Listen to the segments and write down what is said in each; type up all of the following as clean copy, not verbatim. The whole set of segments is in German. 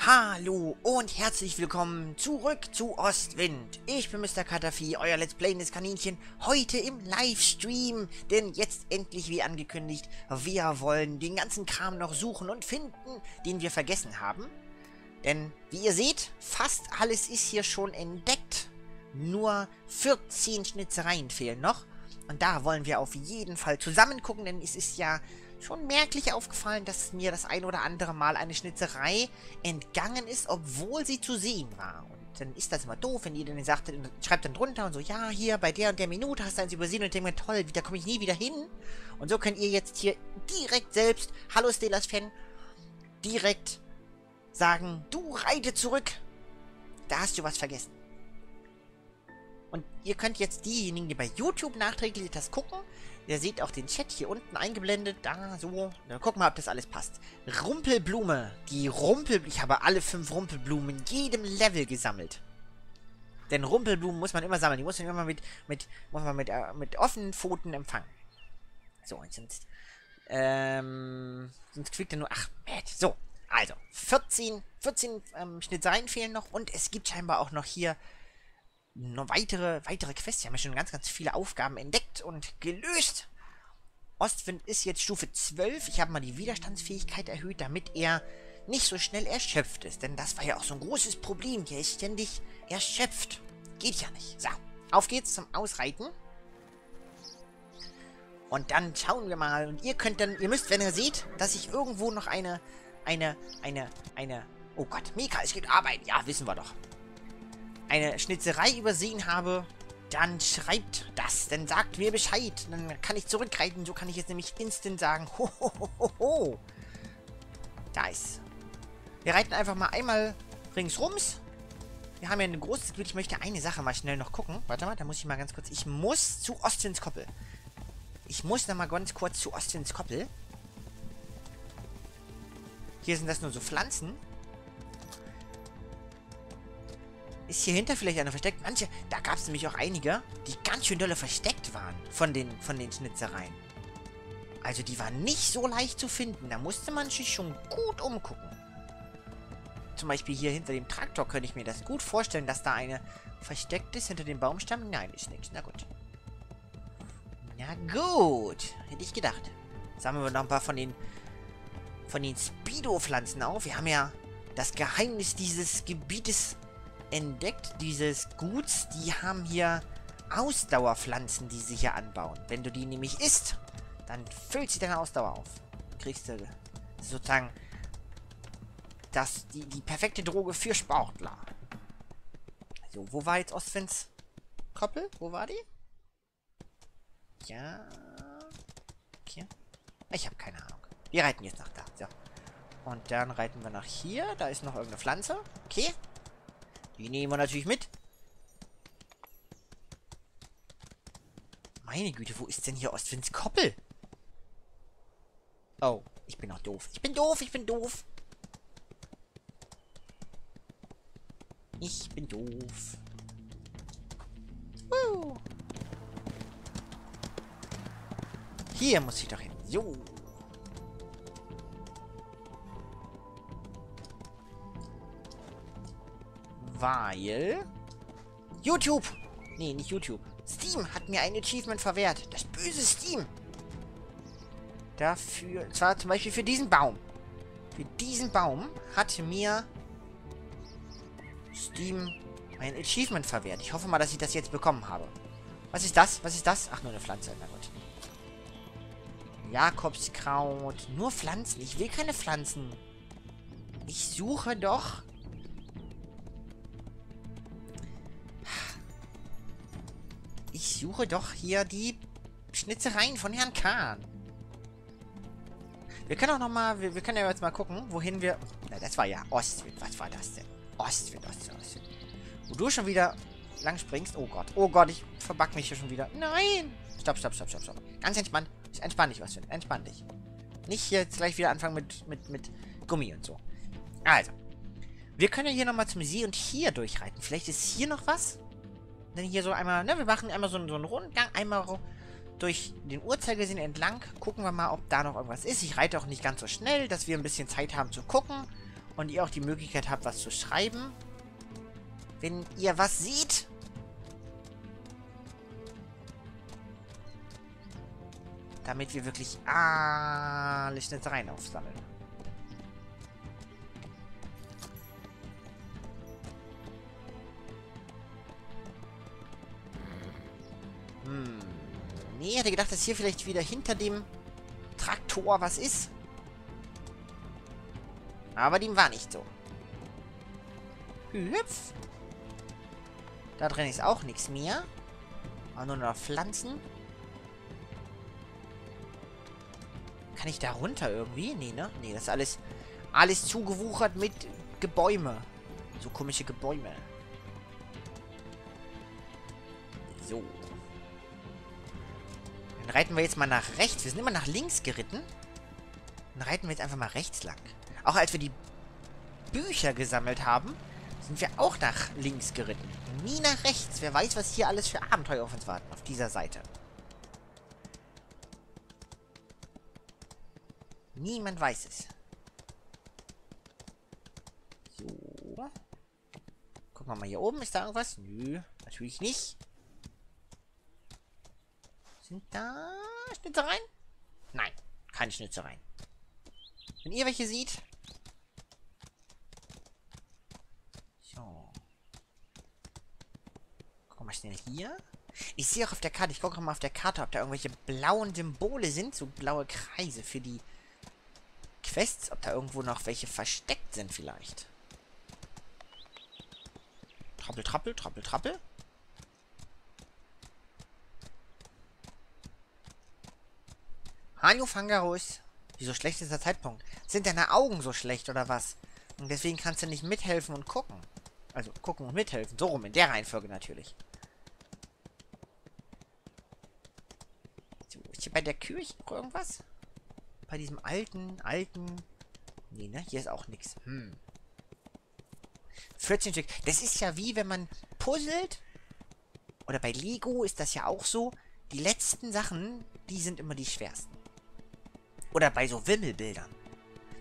Hallo und herzlich willkommen zurück zu Ostwind. Ich bin Mr. Katafi, euer Let's Playendes Kaninchen, heute im Livestream. Denn jetzt endlich, wie angekündigt, wir wollen den ganzen Kram noch suchen und finden, den wir vergessen haben. Denn, wie ihr seht, fast alles ist hier schon entdeckt. Nur 14 Schnitzereien fehlen noch. Und da wollen wir auf jeden Fall zusammen gucken, denn es ist ja schon merklich aufgefallen, dass mir das ein oder andere Mal eine Schnitzerei entgangen ist, obwohl sie zu sehen war. Und dann ist das immer doof, wenn ihr dann sagt, schreibt dann drunter und so, ja, hier bei der und der Minute hast du eins übersehen und ich denke mir, toll, da komme ich nie wieder hin. Und so könnt ihr jetzt hier direkt selbst, hallo Steelers-Fan, direkt sagen, du reite zurück, da hast du was vergessen. Und ihr könnt jetzt diejenigen, die bei YouTube nachträglich das gucken, ihr seht auch den Chat hier unten eingeblendet, da, so, dann gucken wir mal, ob das alles passt. Rumpelblume, ich habe alle 5 Rumpelblumen in jedem Level gesammelt. Denn Rumpelblumen muss man immer sammeln, die muss man immer mit offenen Pfoten empfangen. So, und sonst kriegt er nur, ach, so, also, 14 Schnitzereien fehlen noch und es gibt scheinbar auch noch hier noch weitere Quests. Wir haben ja schon ganz viele Aufgaben entdeckt und gelöst. Ostwind ist jetzt Stufe 12. Ich habe mal die Widerstandsfähigkeit erhöht, damit er nicht so schnell erschöpft ist. Denn das war ja auch so ein großes Problem. Der ist ständig erschöpft. Geht ja nicht. So, auf geht's zum Ausreiten. Und dann schauen wir mal. Und ihr müsst, wenn ihr seht, dass ich irgendwo noch oh Gott, Mika, es geht arbeiten. Ja, wissen wir doch. Eine Schnitzerei übersehen habe, dann schreibt das. Dann sagt mir Bescheid. Dann kann ich zurückreiten. So kann ich jetzt nämlich instant sagen, ho. Da ist. Wir reiten einfach mal einmal ringsrums. Wir haben ja ein großes Gebiet. Ich möchte eine Sache mal schnell noch gucken. Warte mal, da muss ich mal ganz kurz. Ich muss zu Ostwinds Koppel. Ich muss noch mal ganz kurz zu Ostwinds Koppel. Hier sind das nur so Pflanzen. Ist hier hinter vielleicht einer versteckt? Manche, da gab es nämlich auch einige, die ganz schön dolle versteckt waren von den Schnitzereien. Also die waren nicht so leicht zu finden. Da musste man sich schon gut umgucken. Zum Beispiel hier hinter dem Traktor könnte ich mir das gut vorstellen, dass da eine versteckt ist hinter dem Baumstamm. Nein, ist nichts. Na gut. Na gut. Hätte ich gedacht. Sammeln wir noch ein paar von den Speedo-Pflanzen auf. Wir haben ja das Geheimnis dieses Gebietes entdeckt, dieses Guts. Die haben hier Ausdauerpflanzen, die sie hier anbauen. Wenn du die nämlich isst, dann füllt sie deine Ausdauer auf. Dann kriegst du sozusagen die perfekte Droge für Sportler. So, wo war jetzt Ostwinds Koppel? Wo war die? Ja. Okay. Ich habe keine Ahnung. Wir reiten jetzt nach da. So. Und dann reiten wir nach hier. Da ist noch irgendeine Pflanze. Okay. Die nehmen wir natürlich mit. Meine Güte, wo ist denn hier Ostwinds Koppel? Oh, ich bin auch doof. Ich bin doof. Ich bin doof. Hier muss ich doch hin. So. Weil YouTube, nee, nicht YouTube, Steam hat mir ein Achievement verwehrt. Das böse Steam. Dafür, zwar zum Beispiel für diesen Baum. Für diesen Baum hat mir Steam ein Achievement verwehrt. Ich hoffe mal, dass ich das jetzt bekommen habe. Was ist das? Was ist das? Ach, nur eine Pflanze. Na gut. Jakobskraut. Nur Pflanzen. Ich will keine Pflanzen. Ich suche doch hier die Schnitzereien von Herrn Kahn. Wir können auch noch mal, wir können ja jetzt mal gucken, wohin wir... Na, das war ja Ostwind. Was war das denn? Ostwind. Wo du schon wieder lang springst. Oh Gott, ich verback mich hier schon wieder. Nein! Stopp. Ganz entspannt. Entspann dich, Ostwind. Entspann dich. Nicht hier jetzt gleich wieder anfangen mit Gummi und so. Also. Wir können ja hier nochmal zum See und hier durchreiten. Vielleicht ist hier noch was? Denn hier so einmal, ne, wir machen einmal so einen Rundgang, einmal durch den Uhrzeigersinn entlang. Gucken wir mal, ob da noch irgendwas ist. Ich reite auch nicht ganz so schnell, dass wir ein bisschen Zeit haben zu gucken. Und ihr auch die Möglichkeit habt, was zu schreiben. Wenn ihr was seht. Damit wir wirklich alle Schnitzereien aufsammeln. Nee, ich hätte gedacht, dass hier vielleicht wieder hinter dem Traktor was ist. Aber dem war nicht so. Hüpf. Da drin ist auch nichts mehr. Aber nur noch Pflanzen. Kann ich da runter irgendwie? Nee, ne? Nee, das ist alles zugewuchert mit Gebäume. So komische Gebäume. So. Dann reiten wir jetzt mal nach rechts. Wir sind immer nach links geritten. Dann reiten wir jetzt einfach mal rechts lang. Auch als wir die Bücher gesammelt haben, sind wir auch nach links geritten. Nie nach rechts. Wer weiß, was hier alles für Abenteuer auf uns warten. Auf dieser Seite. Niemand weiß es. So. Gucken wir mal hier oben. Ist da irgendwas? Nö, natürlich nicht. Sind da Schnitzereien? Nein, keine Schnitzereien. Wenn ihr welche seht. So. Gucken wir mal schnell hier. Ich sehe auch auf der Karte, ich gucke mal auf der Karte, ob da irgendwelche blauen Symbole sind. So blaue Kreise für die Quests. Ob da irgendwo noch welche versteckt sind vielleicht. Trappel, trappel, trappel, trappel. Hallo Fangarus. Wieso schlecht ist der Zeitpunkt? Sind deine Augen so schlecht oder was? Und deswegen kannst du nicht mithelfen und gucken. Also gucken und mithelfen. So rum, in der Reihenfolge natürlich. So, ist hier bei der Kirche noch irgendwas? Bei diesem alten... Nee, ne? Hier ist auch nichts. 14 Stück. Das ist ja wie, wenn man puzzelt. Oder bei Lego ist das ja auch so. Die letzten Sachen, die sind immer die schwersten. Oder bei so Wimmelbildern.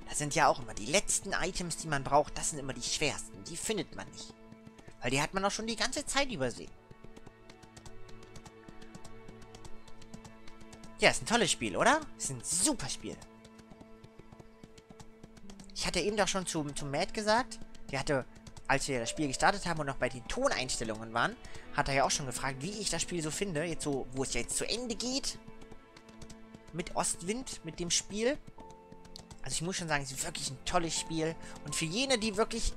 Das sind ja auch immer die letzten Items, die man braucht. Das sind immer die schwersten. Die findet man nicht. Weil die hat man auch schon die ganze Zeit übersehen. Ja, ist ein tolles Spiel, oder? Ist ein super Spiel. Ich hatte eben doch schon zum Matt gesagt, der hatte, als wir das Spiel gestartet haben und noch bei den Toneinstellungen waren, hat er ja auch schon gefragt, wie ich das Spiel so finde. Jetzt so, wo es ja jetzt zu Ende geht. Mit Ostwind, mit dem Spiel. Also ich muss schon sagen, es ist wirklich ein tolles Spiel. Und für jene, die wirklich,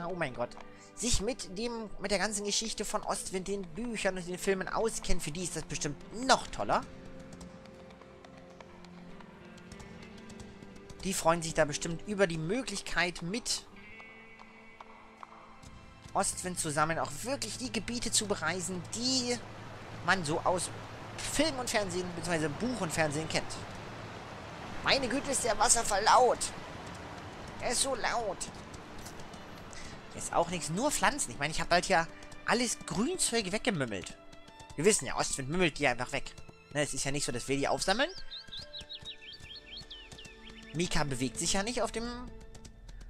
oh mein Gott, sich mit der ganzen Geschichte von Ostwind, den Büchern und den Filmen auskennen, für die ist das bestimmt noch toller. Die freuen sich da bestimmt über die Möglichkeit, mit Ostwind zusammen auch wirklich die Gebiete zu bereisen, die man so aus Film und Fernsehen, bzw. Buch und Fernsehen kennt. Meine Güte, ist der Wasserfall laut. Er ist so laut. Hier ist auch nichts, nur Pflanzen. Ich meine, ich habe bald ja alles Grünzeug weggemümmelt. Wir wissen ja, Ostwind mümmelt die einfach weg. Ne, es ist ja nicht so, dass wir die aufsammeln. Mika bewegt sich ja nicht auf dem...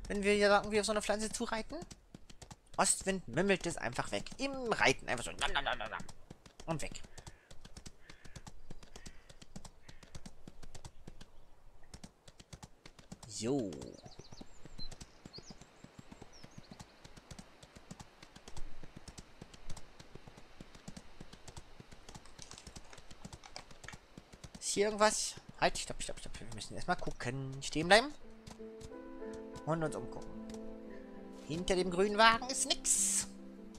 Wenn wir hier irgendwie auf so eine Pflanze zureiten. Ostwind mümmelt es einfach weg. Im Reiten einfach so. Und weg. So. Ist hier irgendwas? Halt, stopp, stopp, stopp. Wir müssen erstmal gucken. Stehen bleiben. Und uns umgucken. Hinter dem grünen Wagen ist nix.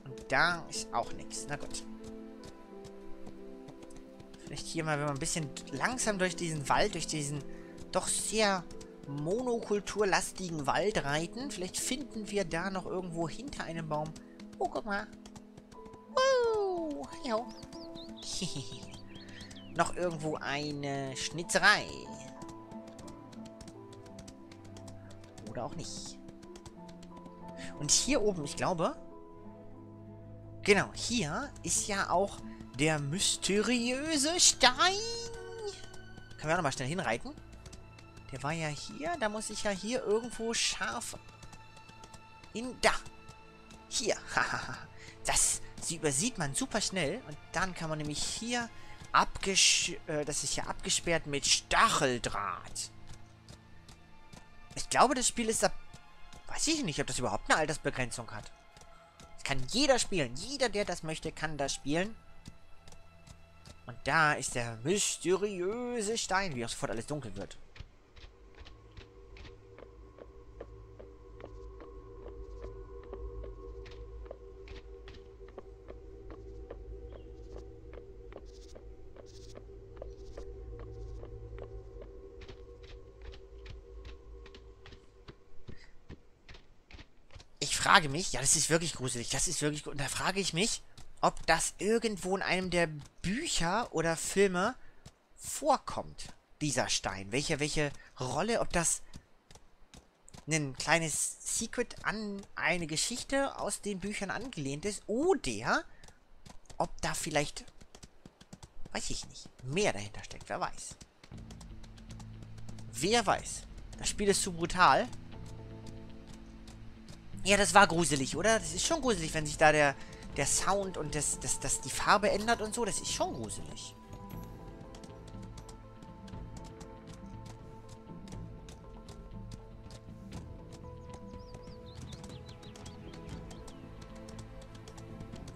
Und da ist auch nix. Na gut. Vielleicht hier mal, wenn wir ein bisschen langsam durch diesen Wald, durch diesen doch sehr monokulturlastigen Wald reiten. Vielleicht finden wir da noch irgendwo hinter einem Baum. Oh, guck mal. Jo. Noch irgendwo eine Schnitzerei. Oder auch nicht. Und hier oben, ich glaube... Genau, hier ist ja auch der mysteriöse Stein. Können wir auch nochmal schnell hinreiten? Der war ja hier. Da muss ich ja hier irgendwo scharf Da. Hier. Das übersieht man super schnell. Und dann kann man nämlich hier das ist hier abgesperrt mit Stacheldraht. Ich glaube, das Spiel ist weiß ich nicht, ob das überhaupt eine Altersbegrenzung hat. Das kann jeder spielen. Jeder, der das möchte, kann das spielen. Und da ist der mysteriöse Stein, wie auch sofort alles dunkel wird. Ich frage mich, ja, das ist wirklich gruselig, das ist wirklich gut. Und da frage ich mich, ob das irgendwo in einem der Bücher oder Filme vorkommt, dieser Stein. Welche Rolle, ob das ein kleines Secret an eine Geschichte aus den Büchern angelehnt ist, oder ob da vielleicht, weiß ich nicht, mehr dahinter steckt, wer weiß. Wer weiß. Das Spiel ist zu brutal. Ja, das war gruselig, oder? Das ist schon gruselig, wenn sich da der Sound und die Farbe ändert und so. Das ist schon gruselig.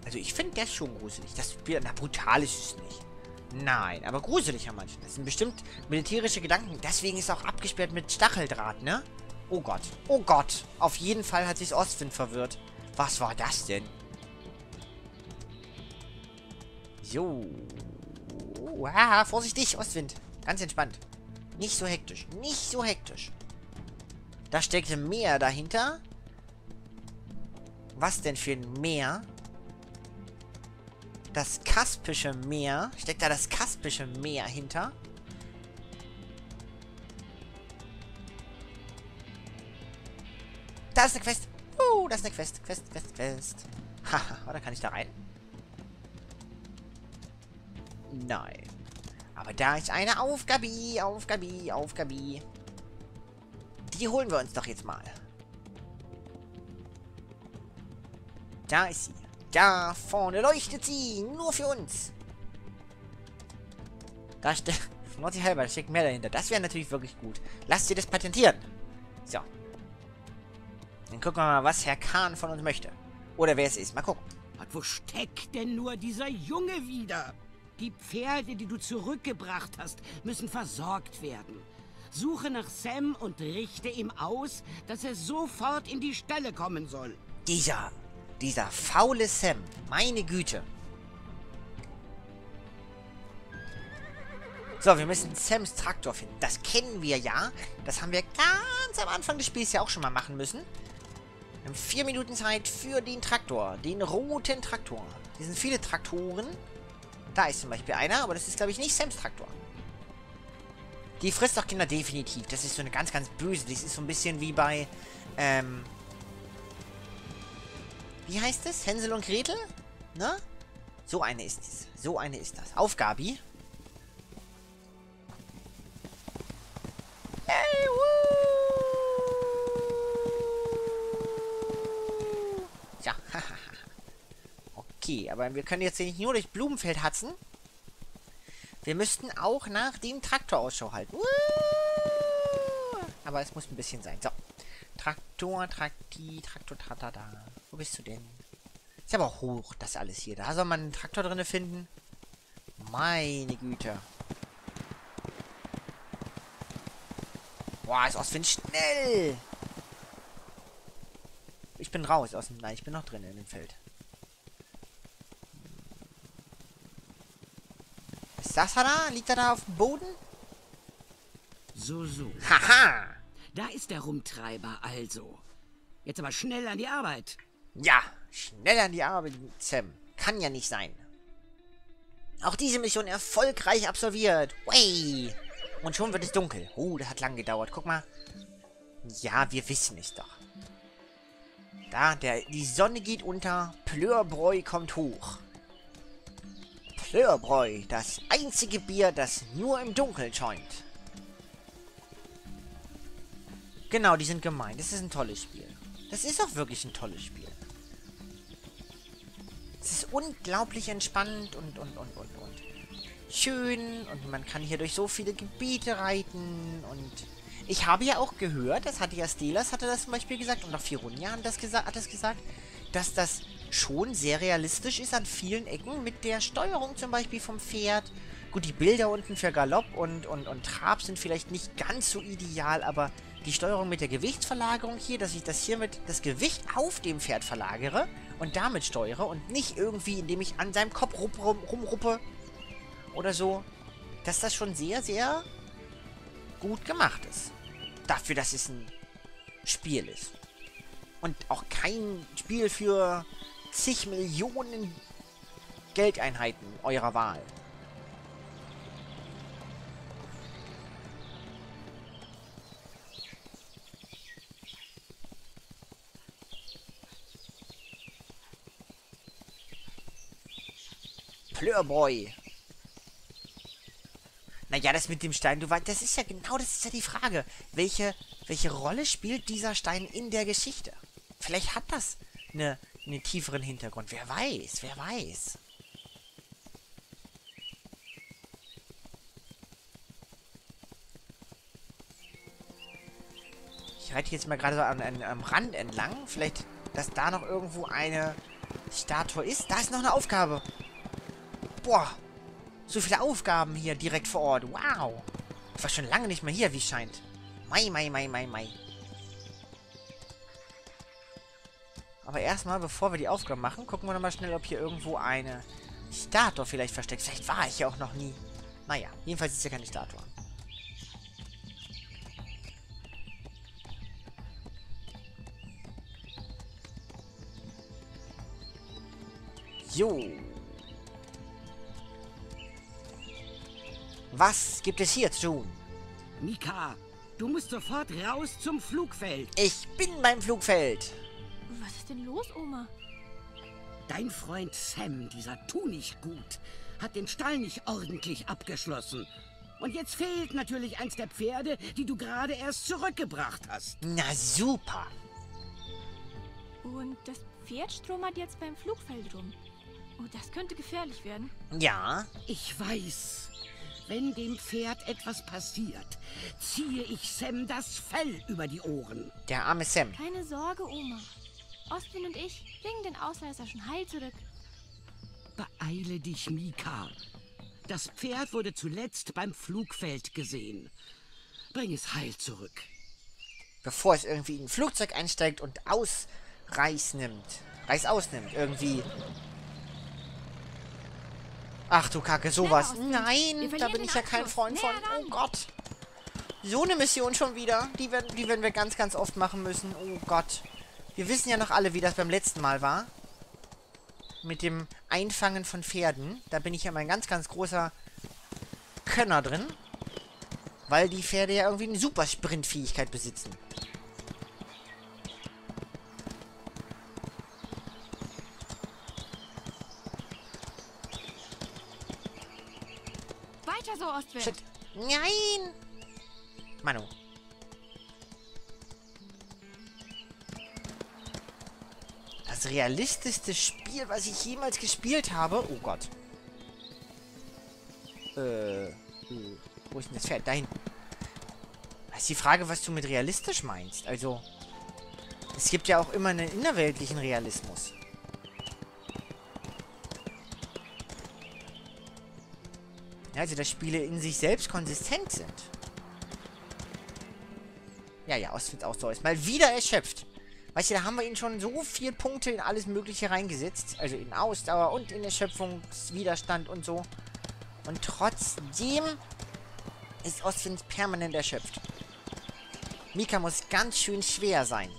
Also ich finde das schon gruselig. Das Spiel, na, brutal ist es nicht. Nein, aber gruselig an manchen. Das sind bestimmt militärische Gedanken. Deswegen ist es auch abgesperrt mit Stacheldraht, ne? Oh Gott. Oh Gott. Auf jeden Fall hat sich Ostwind verwirrt. Was war das denn? So. Ah, vorsichtig, Ostwind. Ganz entspannt. Nicht so hektisch. Nicht so hektisch. Da steckte Meer dahinter. Was denn für ein Meer? Das Kaspische Meer. Steckt da das Kaspische Meer hinter? Da ist eine Quest. Das ist eine Quest. Quest. Haha, oder kann ich da rein? Nein. Aber da ist eine Aufgabe. Die holen wir uns doch jetzt mal. Da ist sie. Da vorne leuchtet sie. Nur für uns. Da steckt... Naughty halber, da steckt mehr dahinter. Das wäre natürlich wirklich gut. Lasst ihr das patentieren. So. Dann gucken wir mal, was Herr Kahn von uns möchte. Oder wer es ist. Mal gucken. Und wo steckt denn nur dieser Junge wieder? Die Pferde, die du zurückgebracht hast, müssen versorgt werden. Suche nach Sam und richte ihm aus, dass er sofort in die Stelle kommen soll. Dieser faule Sam. Meine Güte. So, wir müssen Sams Traktor finden. Das kennen wir ja. Das haben wir ganz am Anfang des Spiels ja auch schon mal machen müssen. Wir haben 4 Minuten Zeit für den Traktor. Den roten Traktor. Hier sind viele Traktoren. Da ist zum Beispiel einer, aber das ist, glaube ich, nicht Sams Traktor. Die frisst doch Kinder definitiv. Das ist so eine ganz, ganz böse. Das ist so ein bisschen wie bei, wie heißt es? Hänsel und Gretel? Ne? So eine ist es. So eine ist das. Auf, Gabi. Hey, ja, okay, aber wir können jetzt nicht nur durch Blumenfeld hatzen. Wir müssten auch nach dem Traktor Ausschau halten. Aber es muss ein bisschen sein. So. Traktor, Traktor, Wo bist du denn? Ist aber auch hoch, das alles hier. Da soll man einen Traktor drin finden. Meine Güte. Boah, ist Ostwind schnell. Ich bin raus aus dem... Nein, ich bin noch drin in dem Feld. Ist das da? Liegt er da auf dem Boden? So. Haha! Da ist der Rumtreiber also. Jetzt aber schnell an die Arbeit. Ja, schnell an die Arbeit, Sam. Kann ja nicht sein. Auch diese Mission erfolgreich absolviert. Way! Und schon wird es dunkel. Oh, das hat lang gedauert. Guck mal. Ja, wir wissen es doch. Da, die Sonne geht unter. Plörbräu kommt hoch. Plörbräu, das einzige Bier, das nur im Dunkeln schäumt. Genau, die sind gemein. Das ist ein tolles Spiel. Das ist auch wirklich ein tolles Spiel. Es ist unglaublich entspannend und schön. Und man kann hier durch so viele Gebiete reiten. Und ich habe ja auch gehört, das hatte ja Stelas, hatte das zum Beispiel gesagt, und auch Fironia hat das gesagt, dass das schon sehr realistisch ist an vielen Ecken mit der Steuerung zum Beispiel vom Pferd. Gut, die Bilder unten für Galopp und Trab sind vielleicht nicht ganz so ideal, aber die Steuerung mit der Gewichtsverlagerung hier, dass ich das hier mit das Gewicht auf dem Pferd verlagere und damit steuere und nicht irgendwie, indem ich an seinem Kopf rumruppe oder so, dass das schon sehr, sehr gut gemacht ist. Dafür, dass es ein Spiel ist. Und auch kein Spiel für zig Millionen Geldeinheiten eurer Wahl. Plörboy. Naja, das mit dem Stein, das ist ja genau, das ist ja die Frage. Welche Rolle spielt dieser Stein in der Geschichte? Vielleicht hat das einen tieferen Hintergrund. Wer weiß, wer weiß. Ich reite jetzt mal gerade so am Rand entlang. Vielleicht, dass da noch irgendwo eine Statue ist. Da ist noch eine Aufgabe. Boah. So viele Aufgaben hier direkt vor Ort. Wow. Ich war schon lange nicht mehr hier, wie es scheint. Mai. Aber erstmal, bevor wir die Aufgaben machen, gucken wir nochmal schnell, ob hier irgendwo eine Statue vielleicht versteckt. Vielleicht war ich hier auch noch nie. Naja, jedenfalls ist hier keine Statue. Jo. Was gibt es hier zu tun? Mika, du musst sofort raus zum Flugfeld. Ich bin beim Flugfeld. Was ist denn los, Oma? Dein Freund Sam, dieser Tu-nicht-Gut, hat den Stall nicht ordentlich abgeschlossen. Und jetzt fehlt natürlich eins der Pferde, die du gerade erst zurückgebracht hast. Na super. Und das Pferd stromert jetzt beim Flugfeld rum. Oh, das könnte gefährlich werden. Ja. Ich weiß. Wenn dem Pferd etwas passiert, ziehe ich Sam das Fell über die Ohren. Der arme Sam. Keine Sorge, Oma. Ostwind und ich bringen den Ausreißer schon heil zurück. Beeile dich, Mika. Das Pferd wurde zuletzt beim Flugfeld gesehen. Bring es heil zurück. Bevor es irgendwie in ein Flugzeug einsteigt und Reiß ausnimmt. Irgendwie. Ach du Kacke, sowas. Nein, da bin ich ja kein Freund von. Oh Gott. So eine Mission schon wieder. Die werden wir ganz, ganz oft machen müssen. Oh Gott. Wir wissen ja noch alle, wie das beim letzten Mal war. Mit dem Einfangen von Pferden. Da bin ich ja mal ein ganz, ganz großer Könner drin. Weil die Pferde ja irgendwie eine super Sprintfähigkeit besitzen. Weiter so, Ostwind. Shit. Nein! Manu. Das realistischste Spiel, was ich jemals gespielt habe. Oh Gott. Wo ist denn das Pferd? Da hinten. Das ist die Frage, was du mit realistisch meinst. Also, es gibt ja auch immer einen innerweltlichen Realismus. Ja, also, dass Spiele in sich selbst konsistent sind. Ja, Ostwind auch so ist. Mal wieder erschöpft. Weißt du, da haben wir ihn schon so viele Punkte in alles Mögliche reingesetzt. Also in Ausdauer und in Erschöpfungswiderstand und so. Und trotzdem ist Ostwind permanent erschöpft. Mika muss ganz schön schwer sein.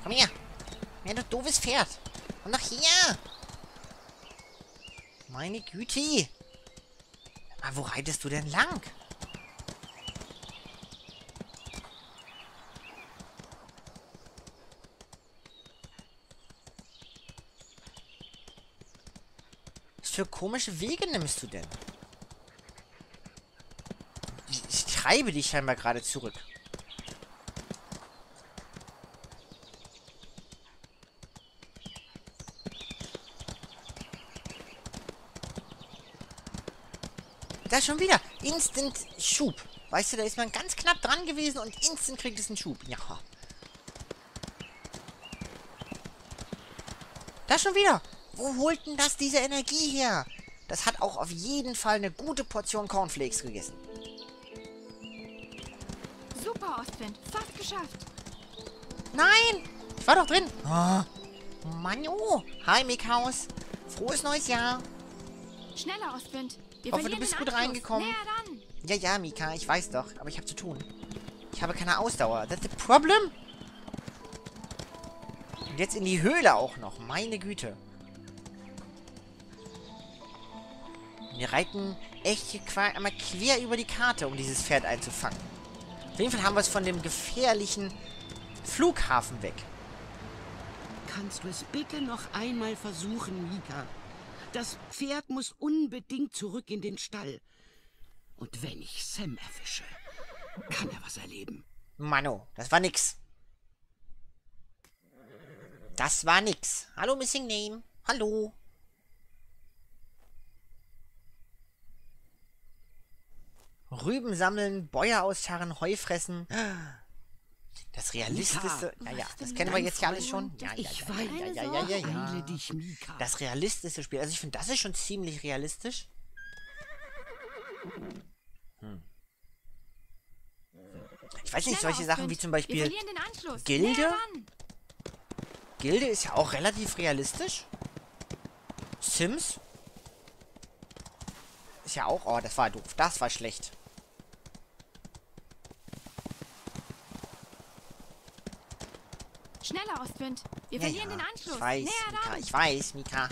Komm her. Ja, du doofes Pferd. Komm doch her. Meine Güte. Aber wo reitest du denn lang? Was für komische Wege nimmst du denn? Ich treibe dich scheinbar gerade zurück. Da schon wieder. Instant Schub. Weißt du, da ist man ganz knapp dran gewesen und instant kriegt es einen Schub. Ja. Da schon wieder. Wo holt denn das diese Energie her? Das hat auch auf jeden Fall eine gute Portion Cornflakes gegessen. Super, Ostwind. Fast geschafft. Nein! Ich war doch drin. Oh, Mann, oh. Hi, Mickhaus. Frohes neues Jahr. Schneller, Ostwind. Wir Hoffe, du verlieren bist den gut Anschluss. reingekommen. Näher ran. Ja, ja, Mika, ich weiß doch. Aber ich habe zu tun. Ich habe keine Ausdauer. That's the problem. Und jetzt in die Höhle auch noch. Meine Güte. Wir reiten echt hier einmal quer über die Karte, um dieses Pferd einzufangen. Auf jeden Fall haben wir es von dem gefährlichen Flughafen weg. Kannst du es bitte noch einmal versuchen, Mika? Das Pferd muss unbedingt zurück in den Stall. Und wenn ich Sam erwische, kann er was erleben. Mano, das war nix. Das war nix. Hallo, Missing Name. Hallo. Rüben sammeln, Bäuer ausscharren, Heu fressen. Das Realistischste... Ja, ja, das kennen wir jetzt ja alles schon. Ja, ja, Ich ja, weiß, ja, ja, ja, ja. eile dich, Mika. Das realistische Spiel. Also ich finde, das ist schon ziemlich realistisch. Ich weiß nicht, Schneller, solche Sachen Ostwind. wie zum Wir Beispiel verlieren den Anschluss. Gilde? Näher ran. Gilde ist ja auch relativ realistisch. Sims ist ja auch... Oh, das war doof. Das war schlecht. Schneller, Ostwind. Wir Ja, verlieren ja, den Anschluss. ich weiß, Näher Mika, ran. ich weiß, Mika.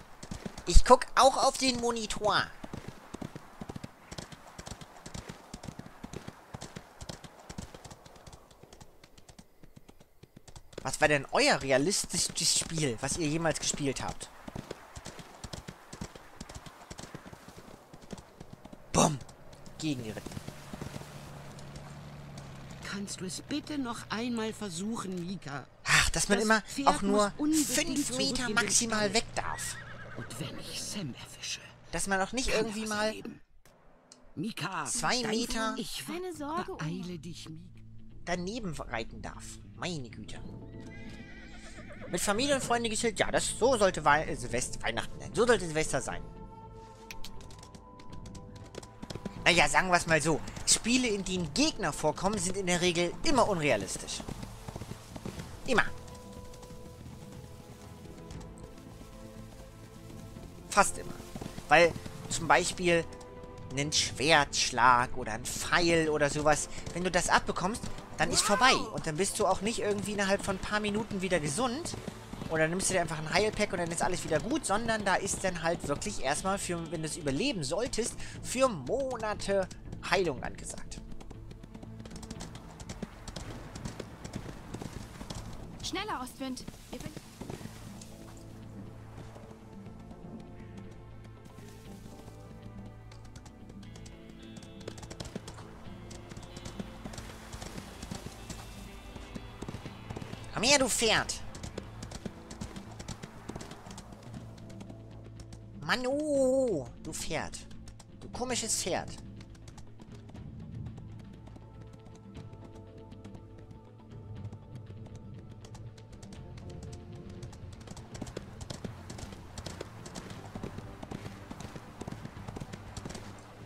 Ich guck auch auf den Monitor. Was war denn euer realistisches Spiel, was ihr jemals gespielt habt? Bumm. Gegengeritten. Kannst du es bitte noch einmal versuchen, Mika? Ach, dass man Das immer Pferd auch nur muss unbedingt 5 zurück Meter in den maximal Stall. weg darf. Und wenn ich Sam erwische, Dass man auch nicht kann irgendwie er was mal... erleben. Mika, 2 dein- Meter Ich Keine Sorge, Oma. beeile dich, Mika. daneben reiten darf. Meine Güte. Mit Familie und Freunde geschillt. Ja, das so sollte Weihnachten sein. So sollte Silvester sein. Naja, sagen wir es mal so. Spiele, in denen Gegner vorkommen, sind in der Regel immer unrealistisch. Immer. Fast immer. Weil zum Beispiel einen Schwertschlag oder ein Pfeil oder sowas, wenn du das abbekommst, dann ist vorbei. Und dann bist du auch nicht irgendwie innerhalb von ein paar Minuten wieder gesund. Oder nimmst du dir einfach ein Heilpack und dann ist alles wieder gut, sondern da ist dann halt wirklich erstmal, für, wenn du es überleben solltest, für Monate Heilung angesagt. Schneller, Ostwind. Wir ver Komm her, du Pferd! Mann, oh, du Pferd. Du komisches Pferd.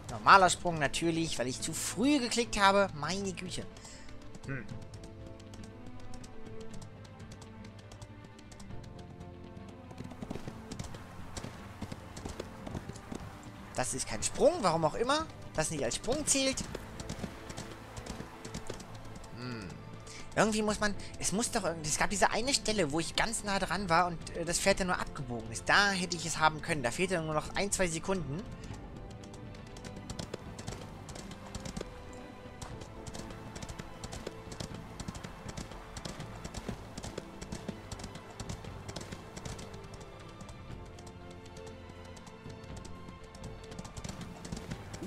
Normaler Sprung natürlich, weil ich zu früh geklickt habe. Meine Güte. Das ist kein Sprung, warum auch immer. Das nicht als Sprung zählt. Irgendwie muss man... Es muss doch irgendwie... Es gab diese eine Stelle, wo ich ganz nah dran war und das Pferd ja nur abgebogen ist. Da hätte ich es haben können. Da fehlt ja nur noch 1, 2 Sekunden.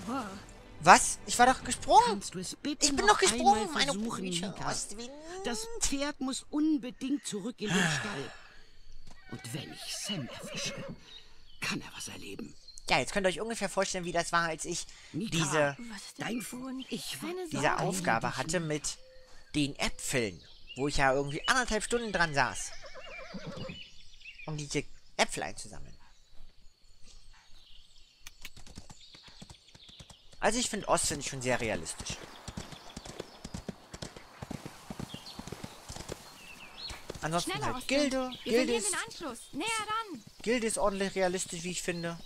Wow. Was? Ich war doch gesprungen. Kannst du es bitte Ich bin noch doch gesprungen, einmal meine versuchen, Güte, Mika? Ostwind. Das Pferd muss unbedingt zurück in den Stall. Und wenn ich Sam erwische, kann er was erleben. Ja, jetzt könnt ihr euch ungefähr vorstellen, wie das war, als ich Mika, diese Was ist dein das für ein... Ich Keine diese Sorge. Aufgabe hatte mit den Äpfeln, wo ich ja irgendwie 1,5 Stunden dran saß, um diese Äpfel einzusammeln. Also ich finde Ostwind schon sehr realistisch. Ansonsten Schneller, halt Ostwind. Gilde. Wir verlieren den Anschluss. Näher ran. Gilde ist ordentlich realistisch, wie ich finde.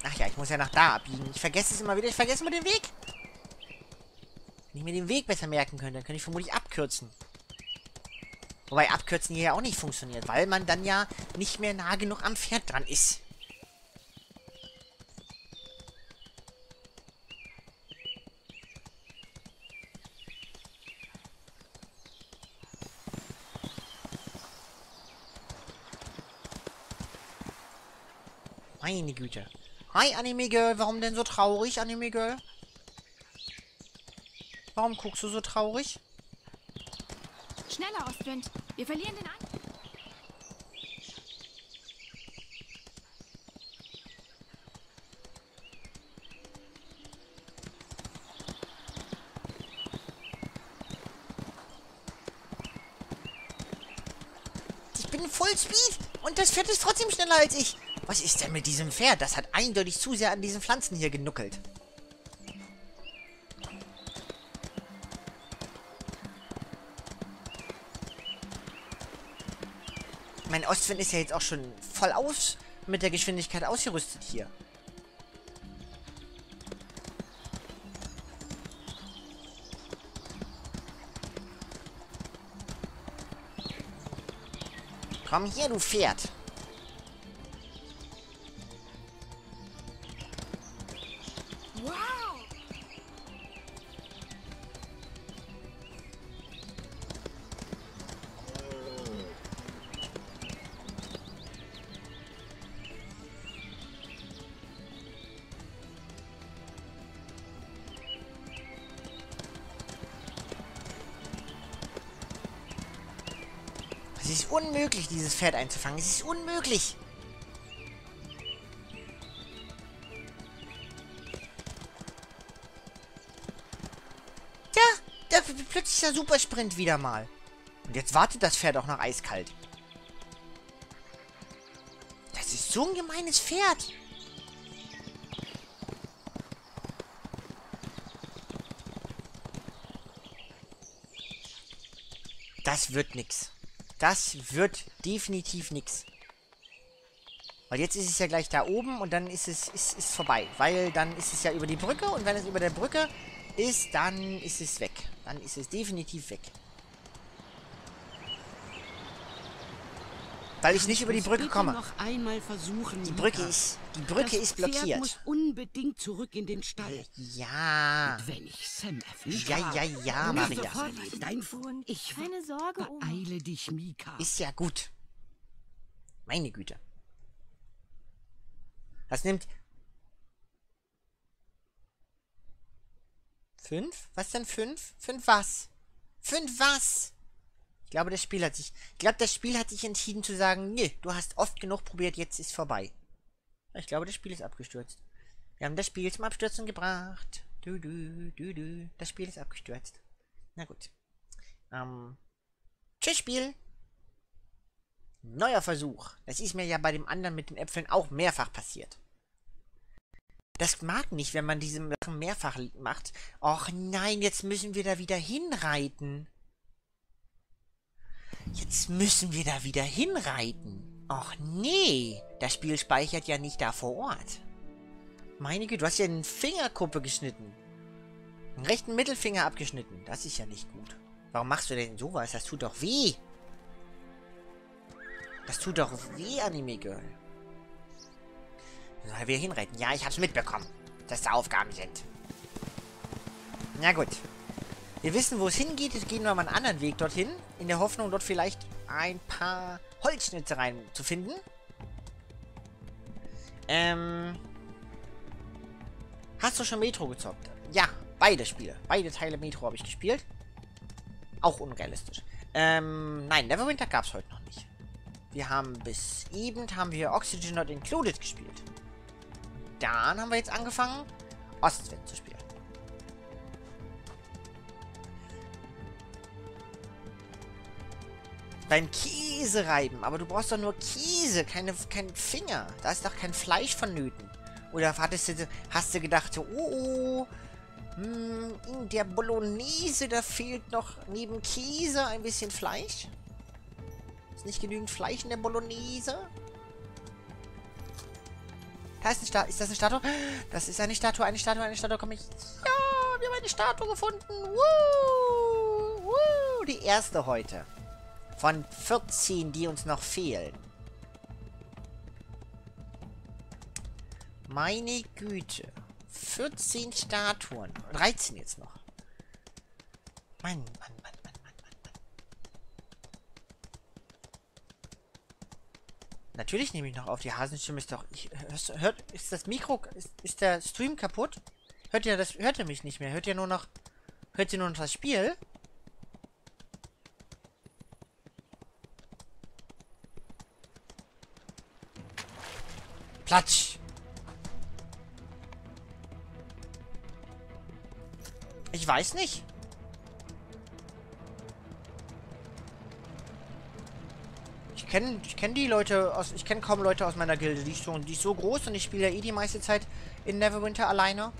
Ach ja, ich muss ja nach da abbiegen. Ich vergesse es immer wieder. Ich vergesse immer den Weg. Wenn ich mir den Weg besser merken könnte, dann könnte ich vermutlich abkürzen. Wobei abkürzen hier ja auch nicht funktioniert, weil man dann ja nicht mehr nah genug am Pferd dran ist. Meine Güte. Hi, Anime Girl. Warum denn so traurig, Anime Girl? Warum guckst du so traurig? Schneller, Ostwind. Wir verlieren den Anschluss. Ich bin Vollspeed und das Pferd ist trotzdem schneller als ich. Was ist denn mit diesem Pferd? Das hat eindeutig zu sehr an diesen Pflanzen hier genuckelt. Mein Ostwind ist ja jetzt auch schon voll aus mit der Geschwindigkeit ausgerüstet hier. Komm hier, du Pferd. Wow. Es ist unmöglich, dieses Pferd einzufangen. Es ist unmöglich. Ja, da plötzlich der Supersprint wieder mal. Und jetzt wartet das Pferd auch noch eiskalt. Das ist so ein gemeines Pferd. Das wird nix. Das wird definitiv nix. Weil jetzt ist es ja gleich da oben und dann ist es ist vorbei. Weil dann ist es ja über die Brücke und wenn es über der Brücke ist, dann ist es weg. Dann ist es definitiv weg. Weil ich nicht über die Brücke Bitte komme. noch einmal versuchen, Die Mika. Brücke ist Das Pferd blockiert. muss unbedingt zurück in den Stall. Ja. Und wenn ich Sam erwische, Ja, muss Maria. sofort dein Fund. Ich Keine Sorge, Oma. beeile dich, Mika. Ist ja gut. Meine Güte. Das nimmt 5? Was denn 5? 5 was? 5 was? Ich glaube, das Spiel hat sich entschieden zu sagen, nee, du hast oft genug probiert, jetzt ist vorbei. Ich glaube, das Spiel ist abgestürzt. Wir haben das Spiel zum Abstürzen gebracht. Das Spiel ist abgestürzt. Na gut. Tschüss, Spiel. Neuer Versuch. Das ist mir ja bei dem anderen mit den Äpfeln auch mehrfach passiert. Das mag nicht, wenn man diese Sachen mehrfach macht. Och nein, jetzt müssen wir da wieder hinreiten. Jetzt müssen wir da wieder hinreiten. Och nee, das Spiel speichert ja nicht da vor Ort. Meine Güte, du hast ja eine Fingerkuppe geschnitten. Einen rechten Mittelfinger abgeschnitten. Das ist ja nicht gut. Warum machst du denn sowas? Das tut doch weh. Das tut doch weh, Anime Girl. Soll wir hinreiten? Ja, ich hab's mitbekommen, dass da Aufgaben sind. Na gut. Wir wissen, wo es hingeht. Jetzt gehen wir mal einen anderen Weg dorthin. In der Hoffnung, dort vielleicht ein paar Holzschnitzereien zu finden. Hast du schon Metro gezockt? Ja, beide Spiele. Beide Teile Metro habe ich gespielt. Auch unrealistisch. Nein, Neverwinter gab es heute noch nicht. Wir haben bis eben haben wir Oxygen Not Included gespielt. Dann haben wir jetzt angefangen, Ostwind zu spielen. Beim Käse reiben. Aber du brauchst doch nur Käse, keinen Finger. Da ist doch kein Fleisch vonnöten. Oder hast du gedacht, oh, in der Bolognese, da fehlt noch neben Käse ein bisschen Fleisch? Ist nicht genügend Fleisch in der Bolognese? Da ist ist das eine Statue? Das ist eine Statue, Komm ich. Ja, wir haben eine Statue gefunden. Woo! Woo! Die erste heute. Von 14, die uns noch fehlen. Meine Güte. 14 Statuen. 13 jetzt noch. Mann. Natürlich nehme ich noch auf. Die Hasenstimme ist doch... ist das Mikro... Ist der Stream kaputt? Hört ihr mich nicht mehr? Hört ihr nur noch das Spiel? Platsch! Ich weiß nicht. Ich kenne die Leute aus... Ich kenne kaum Leute aus meiner Gilde. Die ist so groß und ich spiele ja eh die meiste Zeit in Neverwinter alleine.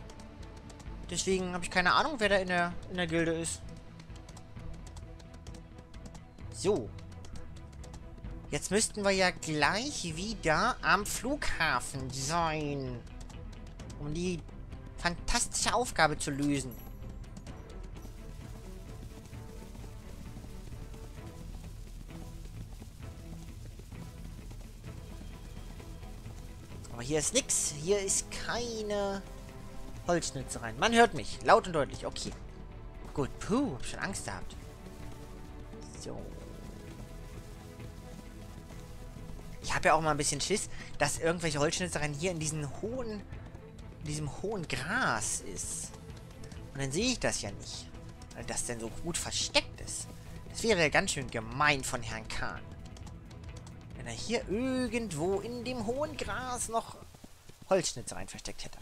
Deswegen habe ich keine Ahnung, wer da in der Gilde ist. So. Jetzt müssten wir ja gleich wieder am Flughafen sein. Um die fantastische Aufgabe zu lösen. Aber hier ist nix. Hier ist keine Holzschnitzereien. Man hört mich. Laut und deutlich. Okay. Gut. Puh. Hab schon Angst gehabt. So. Ich habe ja auch mal ein bisschen Schiss, dass irgendwelche Holzschnitzereien hier in diesem hohen Gras ist. Und dann sehe ich das ja nicht. Weil das denn so gut versteckt ist. Das wäre ja ganz schön gemein von Herrn Kahn. Wenn er hier irgendwo in dem hohen Gras noch Holzschnitzereien versteckt hätte.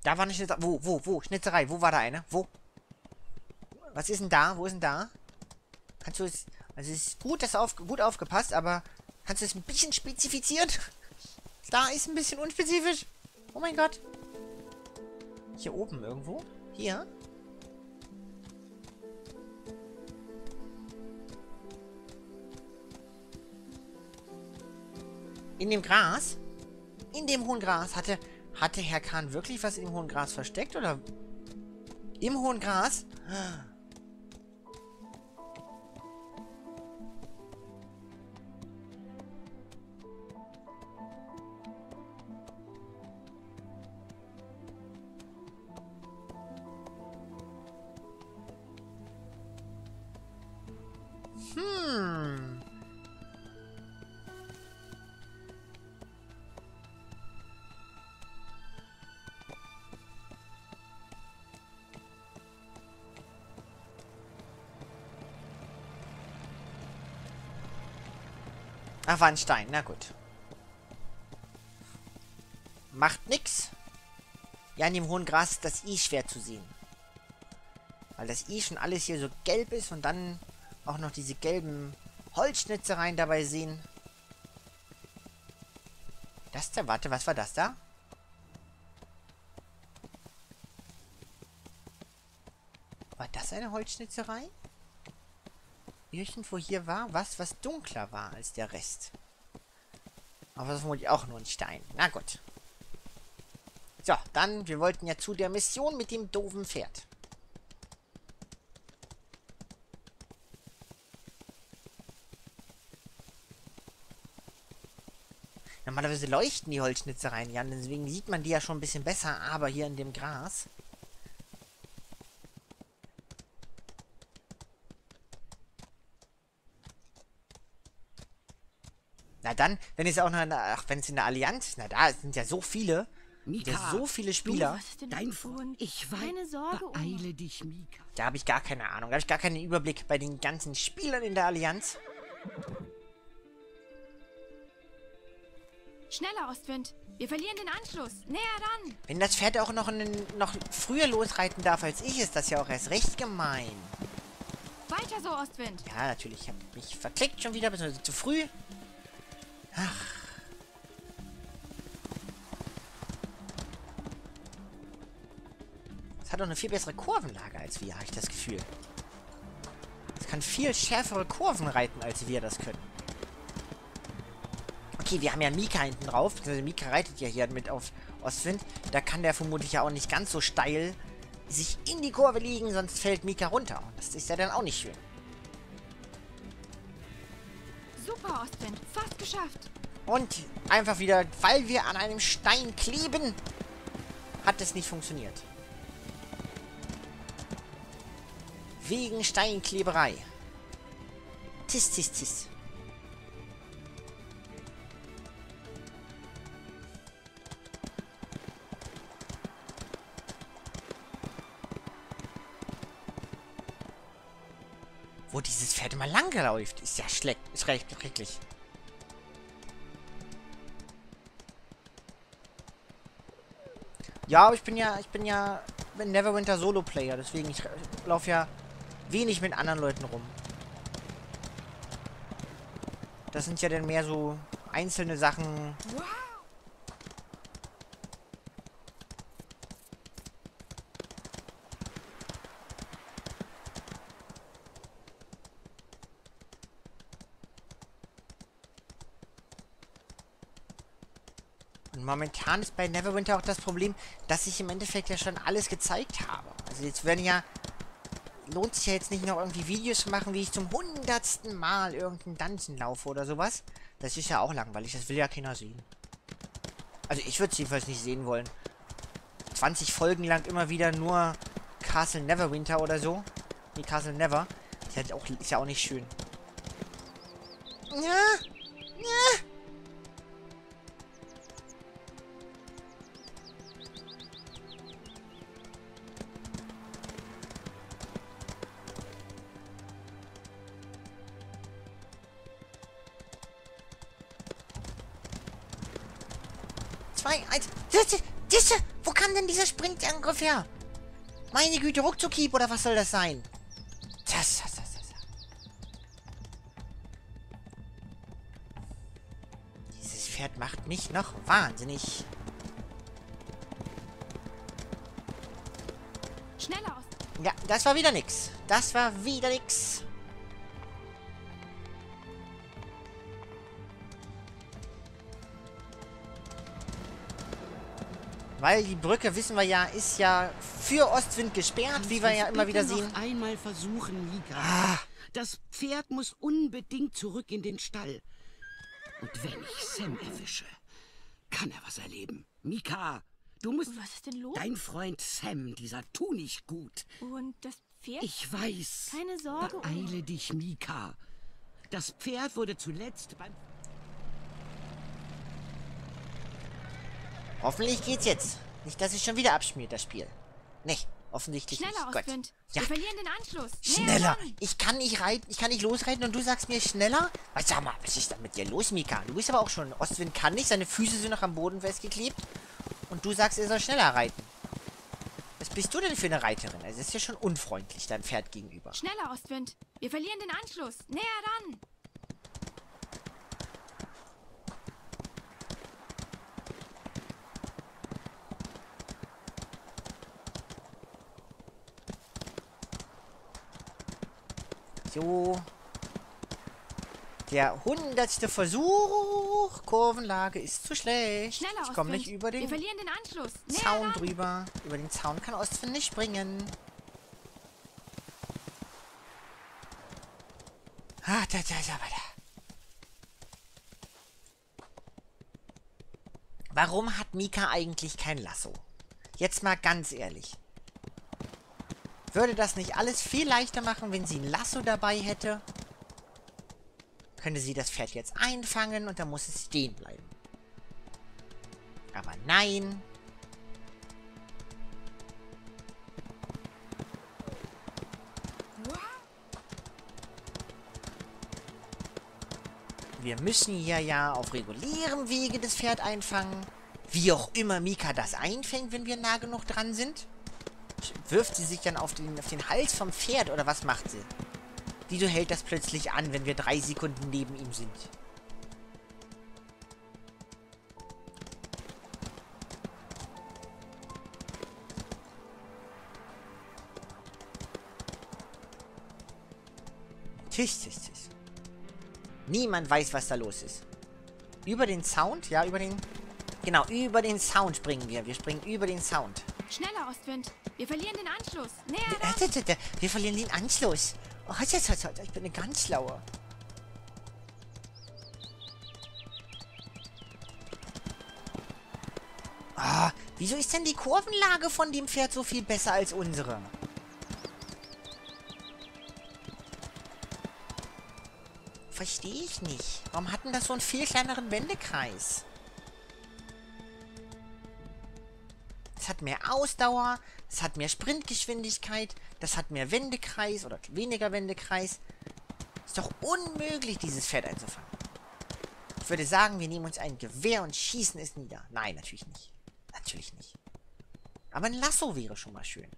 Da war eine Schnitzerei. Wo? Schnitzerei. Wo war da eine? Wo? Was ist denn da? Wo ist denn da? Kannst du es... Also es ist gut, gut aufgepasst, aber kannst du es ein bisschen spezifizieren? Da ist ein bisschen unspezifisch. Oh mein Gott. Hier oben irgendwo? Hier? In dem Gras? In dem hohen Gras hatte Herr Kahn wirklich was im hohen Gras versteckt, oder? Im hohen Gras? Ach, war ein Stein. Na gut. Macht nix. Ja, in dem hohen Gras ist das I schwer zu sehen. Weil das I schon alles hier so gelb ist und dann auch noch diese gelben Holzschnitzereien dabei sehen. Das da, warte, was war das da? War das eine Holzschnitzerei? Irgendwo hier war was dunkler war als der Rest. Aber das ist vermutlich auch nur ein Stein. Na gut. So, dann, wir wollten ja zu der Mission mit dem doofen Pferd. Normalerweise leuchten die Holzschnitzereien ja, deswegen sieht man die ja schon ein bisschen besser, aber hier in dem Gras. Na dann, wenn es auch noch wenn es in der Allianz, na da sind ja so viele. Mika, Ja, so viele Spieler. Was ist denn dein los? Freund, ich weiß, Keine Sorge, Oma. beeile dich, Mika. Da habe ich gar keine Ahnung. Da habe ich gar keinen Überblick bei den ganzen Spielern in der Allianz. Schneller, Ostwind. Wir verlieren den Anschluss. Näher ran. Wenn das Pferd auch noch früher losreiten darf als ich, ist das ja auch erst recht gemein. Weiter so, Ostwind. Ja, natürlich. Ich habe mich verklickt schon wieder, beziehungsweise zu früh. Ach. Es hat doch eine viel bessere Kurvenlage als wir, habe ich das Gefühl. Es kann viel schärfere Kurven reiten, als wir das können. Okay, wir haben ja Mika hinten drauf. Also Mika reitet ja hier mit auf Ostwind. Da kann der vermutlich ja auch nicht ganz so steil sich in die Kurve liegen, sonst fällt Mika runter. Und das ist ja dann auch nicht schön. Super, Ostwind. Fast geschafft. Und einfach wieder, weil wir an einem Stein kleben, hat es nicht funktioniert. Wegen Steinkleberei. Tis, tis, tis. Wo dieses Pferd immer lang läuft, ist ja schlecht. Ist recht schrecklich. Ja, aber ich bin ja Neverwinter Solo-Player, deswegen ich laufe ja wenig mit anderen Leuten rum. Das sind ja dann mehr so einzelne Sachen. Wow. Und momentan ist bei Neverwinter auch das Problem, dass ich im Endeffekt ja schon alles gezeigt habe. Also jetzt werden ja... Lohnt sich ja jetzt nicht noch irgendwie Videos zu machen, wie ich zum 100. Mal irgendeinen Dungeon laufe oder sowas. Das ist ja auch langweilig, das will ja keiner sehen. Also ich würde es jedenfalls nicht sehen wollen. 20 Folgen lang immer wieder nur Castle Neverwinter oder so. Nee, Castle Never. Ist ja auch nicht schön. Ja, ja. Wo kam denn dieser Sprintangriff her? Meine Güte, Ruckzuckhieb oder was soll das sein? Das. Dieses Pferd macht mich noch wahnsinnig. Schneller, Ostwind. Ja, das war wieder nix. Das war wieder nix. Weil die Brücke, wissen wir ja, ist ja für Ostwind gesperrt, wie wir ja immer wieder sehen. Noch einmal versuchen, Mika. Ah. Das Pferd muss unbedingt zurück in den Stall. Und wenn ich Sam erwische, kann er was erleben. Mika, du musst... Was ist denn los? Dein Freund Sam, dieser tu nicht gut. Und das Pferd? Ich weiß. Keine Sorge, Oma. Beeile dich, Mika. Das Pferd wurde zuletzt beim... Hoffentlich geht's jetzt. Nicht, dass es schon wieder abschmiert, das Spiel. Nee, offensichtlich Schneller, nicht. Gott. Ostwind. Ja, Wir verlieren den Anschluss. Näher schneller. ran. Ich kann nicht reiten, ich kann nicht losreiten und du sagst mir schneller? Sag mal, was ist da mit dir los, Mika? Du bist aber auch schon... Ostwind kann nicht, seine Füße sind noch am Boden festgeklebt. Und du sagst, er soll schneller reiten. Was bist du denn für eine Reiterin? Also, das ist ja schon unfreundlich, deinem Pferd gegenüber. Schneller, Ostwind. Wir verlieren den Anschluss. Näher ran. So. Der 100. Versuch. Kurvenlage ist zu schlecht. Schneller, Ich komme Ostwind. nicht über Wir den verlieren den Anschluss. Näher Zaun ran. drüber. Über den Zaun kann Ostwind nicht springen. Ah, da. Warum hat Mika eigentlich kein Lasso? Jetzt mal ganz ehrlich. Würde das nicht alles viel leichter machen, wenn sie ein Lasso dabei hätte? Könnte sie das Pferd jetzt einfangen und dann muss es stehen bleiben. Aber nein. Wir müssen hier ja auf regulärem Wege das Pferd einfangen. Wie auch immer Mika das einfängt, wenn wir nah genug dran sind. Wirft sie sich dann auf den Hals vom Pferd oder was macht sie? Wieso hält das plötzlich an, wenn wir 3 Sekunden neben ihm sind? Tisch. Niemand weiß, was da los ist. Über den Sound? Ja, über den... Genau, über den Sound springen wir. Wir springen über den Sound. Schneller, Ostwind. Wir verlieren den Anschluss. Näher da. Wir verlieren den Anschluss. Oh, ich bin eine ganz schlaue. Ah, wieso ist denn die Kurvenlage von dem Pferd so viel besser als unsere? Verstehe ich nicht. Warum hatten das so einen viel kleineren Wendekreis? Es hat mehr Ausdauer, es hat mehr Sprintgeschwindigkeit, das hat mehr Wendekreis oder weniger Wendekreis. Ist doch unmöglich, dieses Pferd einzufangen. Ich würde sagen, wir nehmen uns ein Gewehr und schießen es nieder. Nein, natürlich nicht. Natürlich nicht. Aber ein Lasso wäre schon mal schön.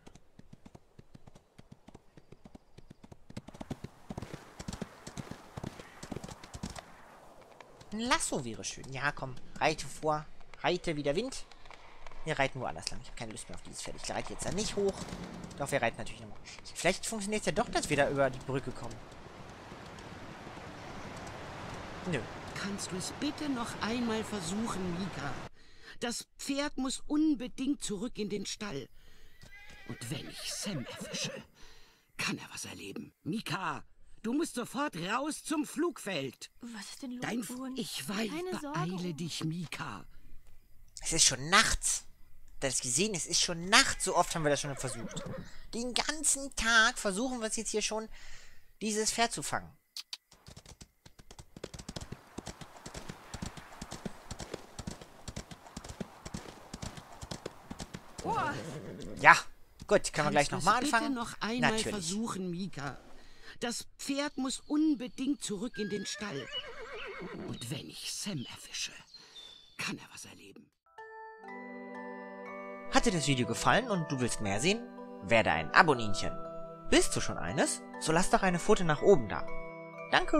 Ein Lasso wäre schön. Ja, komm, reite vor. Reite wie der Wind. Wir reiten woanders lang. Ich habe keine Lust mehr auf dieses Pferd. Ich reite jetzt da nicht hoch. Doch, wir reiten natürlich nochmal. Vielleicht funktioniert es ja doch, dass wir da über die Brücke kommen. Nö. Kannst du es bitte noch einmal versuchen, Mika? Das Pferd muss unbedingt zurück in den Stall. Und wenn ich Sam erwische, kann er was erleben. Mika, du musst sofort raus zum Flugfeld. Was ist denn los, Bohnen? Ich weiß, beeile dich, Mika. Es ist schon nachts. Das gesehen, es ist schon nachts. So oft haben wir das schon versucht. Den ganzen Tag versuchen wir es jetzt hier schon, dieses Pferd zu fangen. Oh. Ja, gut, können wir gleich nochmal anfangen? Bitte noch einmal versuchen, Mika. Das Pferd muss unbedingt zurück in den Stall. Und wenn ich Sam erwische, kann er was erleben. Hat dir das Video gefallen und du willst mehr sehen? Werde ein Abonninchen. Bist du schon eines? So lass doch eine Pfote nach oben da. Danke.